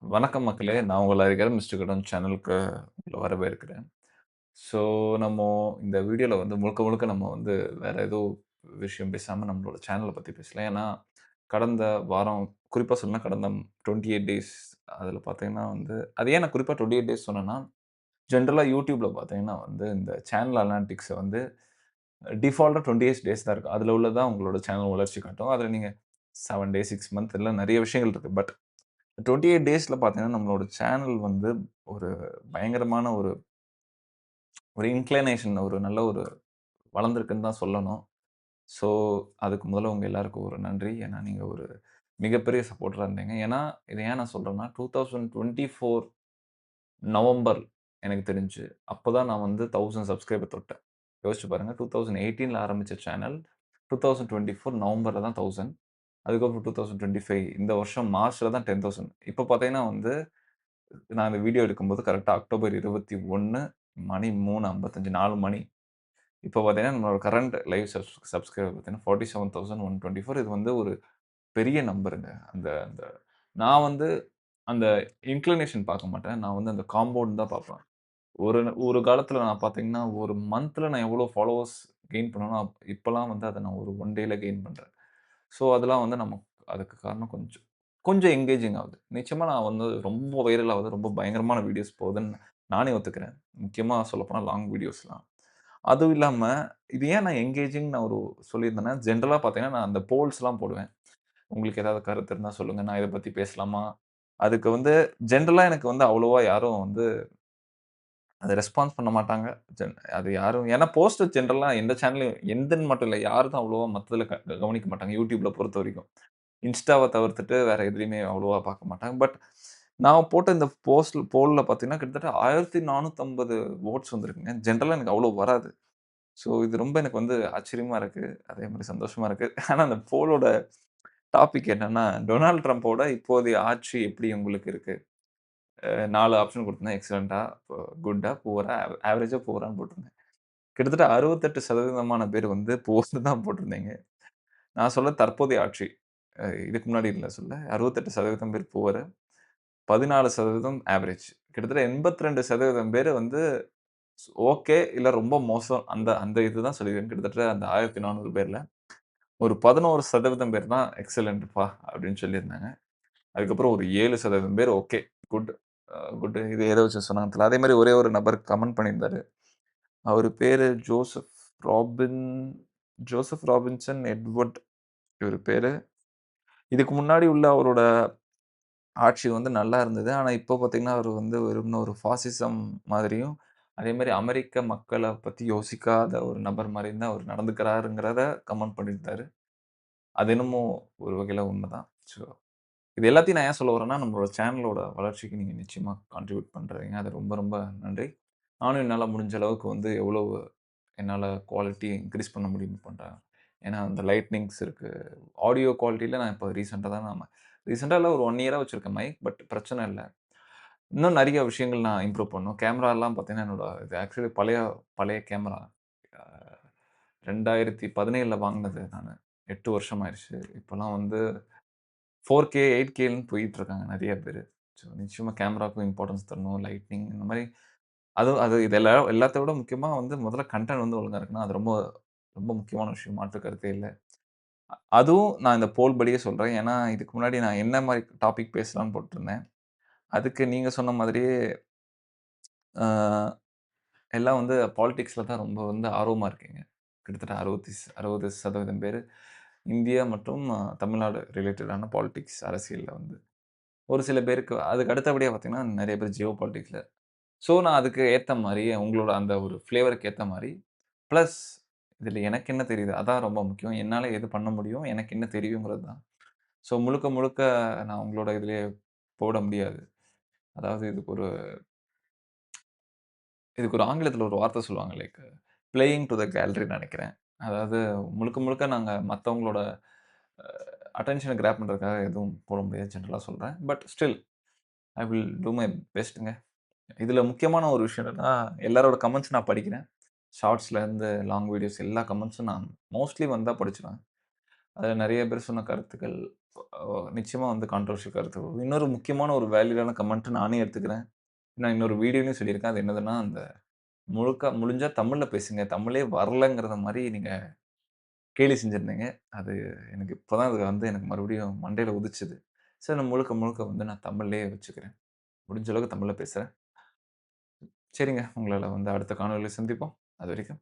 வணக்கம் மக்களே! நான் உங்கள் ஹரிஹரன் மிஸ்டர் கடன் சேனலுக்கு உங்கள வரவேற்கிறேன். ஸோ, நம்ம இந்த வீடியோல வந்து முழுக்க முழுக்க நம்ம வந்து வேற ஏதோ விஷயம் பேசாம நம்மளோட சேனல பத்தி பேசலாம். ஏன்னா, கடந்த வாரம் குறிப்பா சொல்லணும்னா கடந்த 28 டேஸ் அதில பார்த்தீங்கன்னா வந்து அது ஏன் நான் குறிப்பா 28 டேஸ் சொன்னேன்னா, ஜென்ரலா YouTubeல பார்த்தீங்கன்னா வந்து இந்த சேனல் அனாலிட்டிக்ஸ வந்து டிஃபால்ட்டா 28 டேஸ் தான் இருக்கும். அதில உள்ளது தான் உங்களோட சேனல் வளர்ச்சி காட்டும். அதில நீங்க 7 டேஸ், 6 மந்த் எல்லாம் நெறைய விஷயங்கள் இருக்கு. பட் 28 டேஸ்ல பார்த்தீங்கன்னா, நம்மளோட சேனல் வந்து ஒரு பயங்கரமான ஒரு ஒரு இன்க்ளினேஷன் ஒரு நல்ல ஒரு வளர்ந்திருக்குன்னு தான் சொல்லணும். ஸோ, அதுக்கு முதல்ல உங்க எல்லாருக்கும் ஒரு நன்றி. ஏன்னா, நீங்க ஒரு மிகப்பெரிய சப்போர்ட்டரா இருந்தீங்க. ஏன்னா, இத ஏன் நான் சொல்றேன்னா, 2024 நவம்பர் எனக்கு தெரிஞ்சு, அப்பதான் நான் வந்து 1000 சப்ஸ்கிரைபர் தொட்டேன். யோசிச்சு பாருங்க. 2018ல ஆரம்பிச்ச சேனல், 2024 நவம்பர்ல தான் 1000. அதுக்கப்புறம் 2025 இந்த வருஷம் மார்ச்ல தான் 10,000. இப்ப பார்த்தீங்கன்னா வந்து நான் இந்த வீடியோ எடுக்கும்போது கரெக்ட்டா அக்டோபர் 21 மணி 3:55 4 மணி. இப்போ பார்த்தீங்கன்னா, நம்மளோட கரண்ட் லைவ் சப்ஸ்கிரைபர் பார்த்தீங்கன்னா 47,124 இது வந்து ஒரு பெரிய நம்பருங்க. அந்த அந்த நான் வந்து அந்த இன்க்ளினேஷன் பார்க்க மாட்டேன். நான் வந்து அந்த காம்பவுண்ட் தான் பார்ப்பேன். ஒரு ஒரு காலத்தில நான் பார்த்தீங்கன்னா, ஒரு மந்த்ல நான் எவ்வளோ ஃபாலோவர்ஸ் கெயின் பண்ணேனோ, இப்பலாம் வந்து அத நான் ஒரு 1 டேல கெயின் பண்றேன். ஸோ, அதெல்லாம் வந்து அதுக்கு காரணம் கொஞ்சம் கொஞ்சம் எங்கேஜிங் ஆகுது. நிச்சயமா நான் வந்து ரொம்ப வைரல் ஆவுது. ரொம்ப பயங்கரமான வீடியோஸ் போகுதுன்னு நானே ஒத்துக்கிறேன். முக்கியமா சொல்லப்போனா லாங் வீடியோஸ்லாம். அதுவும் இல்லாம இது ஏன் நான் எங்கேஜிங் நான் ஒரு சொல்லியிருந்தேன்னா, ஜென்ரலா பார்த்தீங்கன்னா, நான் அந்த போல்ஸ்லாம் போடுவேன். உங்களுக்கு ஏதாவது கருத்து இருந்தா சொல்லுங்க. நான் இத பத்தி பேசலாமா? அதுக்கு வந்து ஜென்ரலா எனக்கு வந்து அவ்வளவா யாரும் வந்து அத ரெஸ்பான்ஸ் பண்ண மாட்டாங்க. அது யாரும் ஏன்னா போஸ்டர் ஜென்ரலா எந்த சேனல்லயும் எந்தன்னு மட்டும் இல்ல. யாரும் தான் அவ்வளவா மத்ததுல கவனிக்க மாட்டாங்க. YouTubeல பொறுத்தவரைக்கும். இன்ஸ்டாவ தவிர்த்துட்டு வேற எதுலயுமே அவ்வளவா பார்க்க மாட்டாங்க. பட் நான் போட்ட இந்த போல்ல பார்த்தீங்கன்னா, கிட்டத்தட்ட 1450 வோட்ஸ் வந்திருக்குங்க. ஜென்ரலா எனக்கு அவ்வளோ வராது. ஸோ இது ரொம்ப எனக்கு வந்து ஆச்சரியமா இருக்கு. அதே மாரி சந்தோஷமா இருக்கு. ஆனா அந்த போலோட டாபிக் என்னன்னா, டொனால்ட் ட்ரம்போட இப்போதைய ஆட்சி எப்படி உங்களுக்கு இருக்கு? 4 ஆப்ஷன் குடுத்திருந்தேன். எக்ஸலென்ட்டா, குட்டா, புவரா, ஆவரேஜா, புவரான்னு போட்டிருந்தேன். கிட்டத்தட்ட 68% பேர் வந்து புவர்ன்னு தான் போட்டிருந்தீங்க. நான் சொல்ல தற்போதைய ஆட்சி. இதுக்கு முன்னாடி இல்ல சொல்ல. 68% பேர் புவர், 14% ஆவரேஜ். கிட்டத்தட்ட 82% பேரு வந்து ஓகே, இல்ல ரொம்ப மோசம். அந்த அந்த இதுதான் சொல்லியிருக்கேன். கிட்டத்தட்ட அந்த 1400 பேர்ல. ஒரு 11% பேர் தான் எக்ஸலென்ட்ப்பா அப்படின்னு சொல்லியிருந்தாங்க. அதுக்கப்புறம் ஒரு 7% பேர் ஓகே, குட், குட் இது எத வச்சு சொன்னாங்கன்னு தெரியல. அதே மாரி ஒரே ஒரு நபர் கமெண்ட் பண்ணியிருந்தாரு. அவரு பேரு ராபின் ஜோசப் ராபின்சன் எட்வர்ட் இவரு பேரு. இதுக்கு முன்னாடி உள்ள அவரோட ஆட்சி வந்து நல்லா இருந்தது. ஆனா, இப்போ பார்த்தீங்கன்னா, அவரு வந்து வெறுமனே ஒரு ஃபாசிசம் மாதிரியும், அதே மாரி அமெரிக்க மக்கள பத்தி யோசிக்காத ஒரு நபர் மாரியும் தான் அவரு நடந்துக்கிறாருங்கிறத கமெண்ட் பண்ணியிருந்தாரு. அது என்னமோ ஒரு வகையில உண்மதான். ஸோ, இது எல்லாத்தையும் நான் ஏன் சொல்ல வரேன்னா, நம்மளோட சேனலோட வளர்ச்சிக்கு நீங்க நிச்சயமா கான்ட்ரிபியூட் பண்றீங்க. அது ரொம்ப ரொம்ப நன்றி. நானும் என்னால முடிஞ்ச அளவுக்கு வந்து எவ்வளவு என்னால குவாலிட்டி இன்கிரீஸ் பண்ண முடியுமோ பண்றேன். ஏன்னா, அந்த லைட்னிங்ஸ் இருக்கு. ஆடியோ குவாலிட்டில நான் இப்போ ரீசென்ட்டா இல்ல ஒரு 1 இயரா வச்சிருக்கேன் மைக். பட் பிரச்சனை இல்ல. இன்னும் நெறைய விஷயங்கள் நான் இம்ப்ரூவ் பண்ணணும். கேமராலாம் பார்த்தீங்கன்னா, என்னோட இது ஆக்சுவலி பழைய பழைய கேமரா. அ 2017ல வாங்குனது நானு. 8 வருஷம் ஆயிருச்சு. இப்பலாம் வந்து 4K, 8Kன்னு போயிட்டுருக்காங்க நெறைய பேரு. ஸோ நிச்சயமா கேமராக்கும் இம்பார்ட்டன்ஸ் தரணும். லைட்னிங் இந்த மாரி அதுவும் அது இது எல்லாத்த விட முக்கியமா வந்து முதல்ல கன்டென்ட் வந்து ஒழுங்கா இருக்கணும். அது ரொம்ப ரொம்ப முக்கியமான விஷயம். மாற்று கருத்தே இல்ல. அதுவும் நான் இந்த போல் படியே சொல்றேன். ஏன்னா, இதுக்கு முன்னாடி நான் என்ன மாரி டாபிக் பேசலாம்னு போட்டிருந்தேன். அதுக்கு நீங்க சொன்ன மாதிரியே அ எல்லாம் வந்து பாலிடிக்ஸ்ல தான் ரொம்ப வந்து ஆர்வமா இருக்கீங்க. கிட்டத்தட்ட 60% பேரு இந்தியா மற்றும் தமிழ்நாடு ரிலேட்டடான பாலிடிக்ஸ் அரசியல்ல வந்து. ஒரு சில பேருக்கு அதுக்கு அடுத்தபடியா பார்த்தீங்கன்னா, நெறைய பேர் ஜியோ பாலிடிக்ஸ்ல. ஸோ, நான் அதுக்கு ஏத்த மாரி உங்களோட அந்த ஒரு ஃப்ளேவருக்கு ஏத்த மாரி, பிளஸ் இதில எனக்கு என்ன தெரியுது? அதான் ரொம்ப முக்கியம். என்னால எது பண்ண முடியும்? எனக்கு என்ன தெரியுங்கிறது தான். ஸோ, முழுக்க முழுக்க நான் உங்களோட இதிலேயே போட முடியாது. அதாவது இதுக்கு ஒரு ஆங்கிலத்தில ஒரு வார்த்தை சொல்லுவாங்க. லைக் பிளேயிங் டூ த கேலரின்னு நெனைக்கிறேன். அதாவது முழுக்க முழுக்க நாங்க மத்தவங்களோட அ அட்டென்ஷன கிராப் பண்றதுக்காக எதுவும் போட முடியாது ஜெனரலா சொல்றேன். But still I will do my பெஸ்ட்டுங்க. இதில முக்கியமான ஒரு விஷயம் என்னன்னா, எல்லாரோட கமெண்ட்ஸ் நான் படிக்கிறேன். ஷார்ட்ஸ்லேருந்து லாங் வீடியோஸ் எல்லா கமெண்ட்ஸும் நான் மோஸ்ட்லி வந்தா படிச்சுருவேன். அதில நெறைய பேர் சொன்ன கருத்துக்கள், நிச்சயமா வந்து கான்ட்ரோவர்ஷியல் கருத்து. இன்னொரு முக்கியமான ஒரு வேலிடான கமெண்ட் நானே எடுத்துக்கிறேன். நான் இன்னொரு வீடியோலயும் சொல்லியிருக்கேன். அது என்னதுன்னா, அந்த முடிஞ்சா தமிழ்ல பேசுங்க. தமிழே வரலங்கிறத மாரி நீங்க கேலி செஞ்சிருந்தீங்க. அது எனக்கு இப்ப தான் அது வந்து எனக்கு மறுபடியும் மண்டையில உதிச்சுது. சரி நான் முழுக்க முழுக்க வந்து நான் தமிழ்லயே வச்சுக்கிறேன். முடிஞ்ச அளவுக்கு தமிழ்ல பேசுறேன். சரிங்க. உங்கள வந்து அடுத்த காணொளியில சந்திப்போம். அதுவரைக்கும்